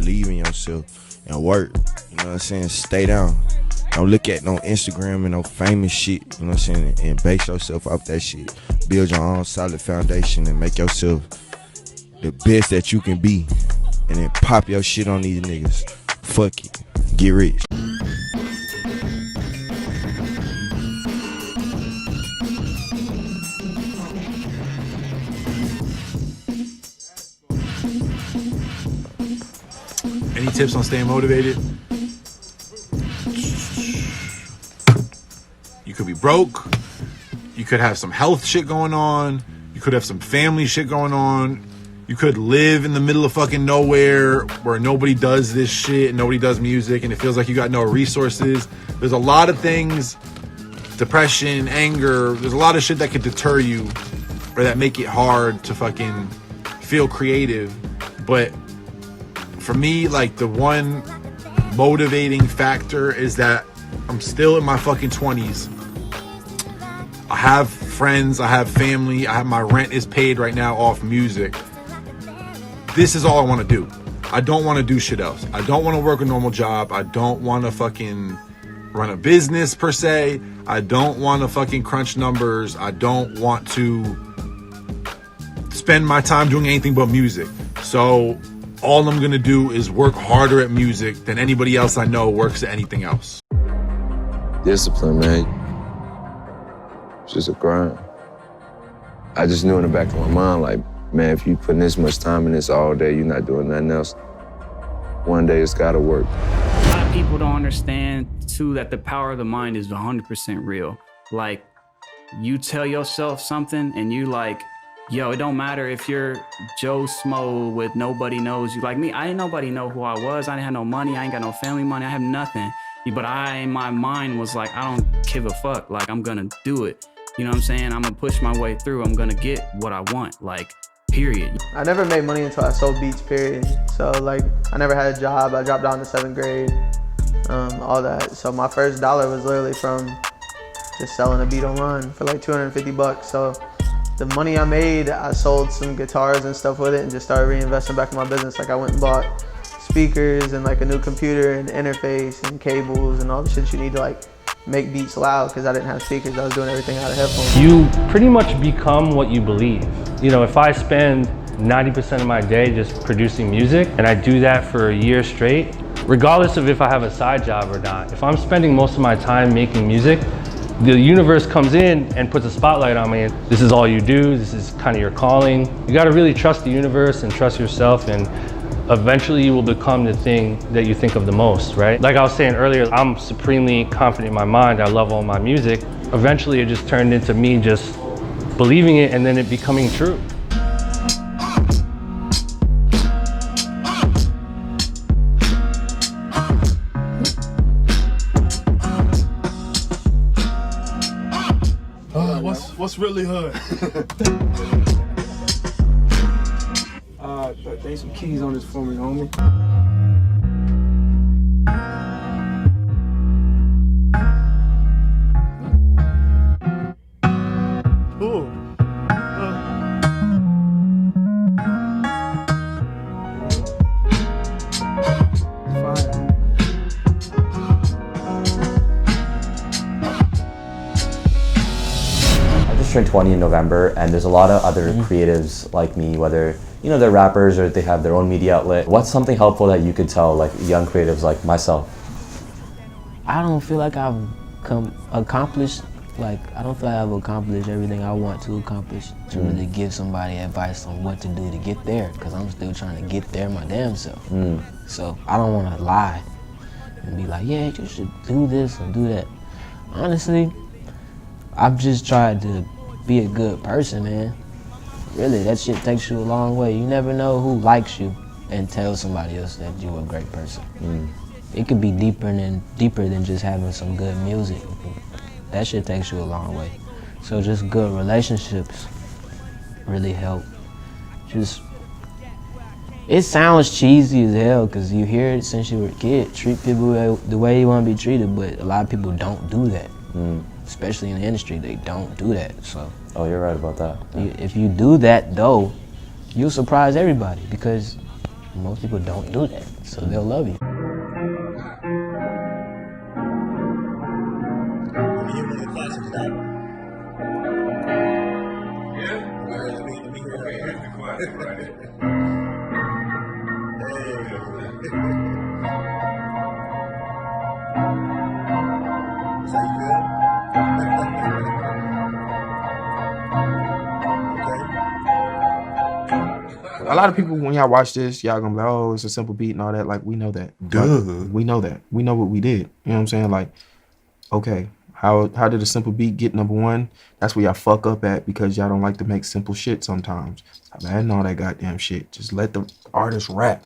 believe in yourself and work. You know what I'm saying? Stay down. Don't look at no Instagram and no famous shit. You know what I'm saying? And base yourself off that shit. Build your own solid foundation and make yourself the best that you can be. And then pop your shit on these niggas. Fuck it. Get rich. Any tips on staying motivated? You could be broke. You could have some health shit going on. You could have some family shit going on. You could live in the middle of fucking nowhere where nobody does this shit and nobody does music and it feels like you got no resources. There's a lot of things, depression, anger, there's a lot of shit that could deter you or that make it hard to fucking feel creative. But for me, like, the one motivating factor is that I'm still in my fucking 20s. I have friends, I have family, my rent is paid right now off music. This is all I want to do. I don't want to do shit else. I don't want to work a normal job. I don't want to fucking run a business per se. I don't want to fucking crunch numbers. I don't want to spend my time doing anything but music. So all I'm gonna do is work harder at music than anybody else I know works at anything else. Discipline, man. It's just a grind. I just knew in the back of my mind, like, man, if you putting this much time in this all day, you're not doing nothing else. One day it's gotta work. A lot of people don't understand, too, that the power of the mind is 100% real. Like, you tell yourself something and you like, yo, it don't matter if you're Joe Smo with nobody knows you. Like me, I didn't nobody know who I was. I didn't have no money. I ain't got no family money. I have nothing. But in my mind was like, I don't give a fuck. Like, I'm gonna do it. You know what I'm saying? I'm gonna push my way through. I'm gonna get what I want, like, period. I never made money until I sold beats, period. So, like, I never had a job. I dropped down to 7th grade, all that. So my first dollar was literally from just selling a beat online for like 250 bucks. So the money I made, I sold some guitars and stuff with it and just started reinvesting back in my business. Like, I went and bought speakers and like a new computer and interface and cables and all the shit you need to like make beats loud, because I didn't have speakers. I was doing everything out of headphones. You pretty much become what you believe. You know, if I spend 90% of my day just producing music and I do that for a year straight, regardless of if I have a side job or not, if I'm spending most of my time making music, the universe comes in and puts a spotlight on me. This is all you do, this is kind of your calling. You gotta really trust the universe and trust yourself, and eventually you will become the thing that you think of the most, right? Like I was saying earlier, I'm supremely confident in my mind. I love all my music. Eventually it just turned into me just believing it and then it becoming true. What's really hood? There's some keys on this for me, homie. Ooh. I just turned 20 in November, and there's a lot of other creatives like me, whether they're rappers or they have their own media outlet. What's something helpful that you could tell like young creatives like myself? I don't feel like I've accomplished everything I want to accomplish to really give somebody advice on what to do to get there, because I'm still trying to get there my damn self. So I don't want to lie and be like, yeah, you should do this or do that. Honestly, I've just tried to be a good person, man. Really, that shit takes you a long way. You never know who likes you and tells somebody else that you're a great person. It could be deeper than just having some good music. That shit takes you a long way. So just good relationships really help. It sounds cheesy as hell because you hear it since you were a kid. Treat people the way you want to be treated, but a lot of people don't do that. Especially in the industry, they don't do that. So. Oh, you're right about that. If you do that though, you'll surprise everybody, because Most people don't do that, so they'll love you. A lot of people, when y'all watch this, y'all gonna be like, oh, it's a simple beat and all that. Like, we know that. Duh. Like, we know that. We know what we did. You know what I'm saying? Like, okay, how did a simple beat get number one? That's where y'all fuck up at, because y'all don't like to make simple shit sometimes. Stop adding all that goddamn shit. Just let the artist rap.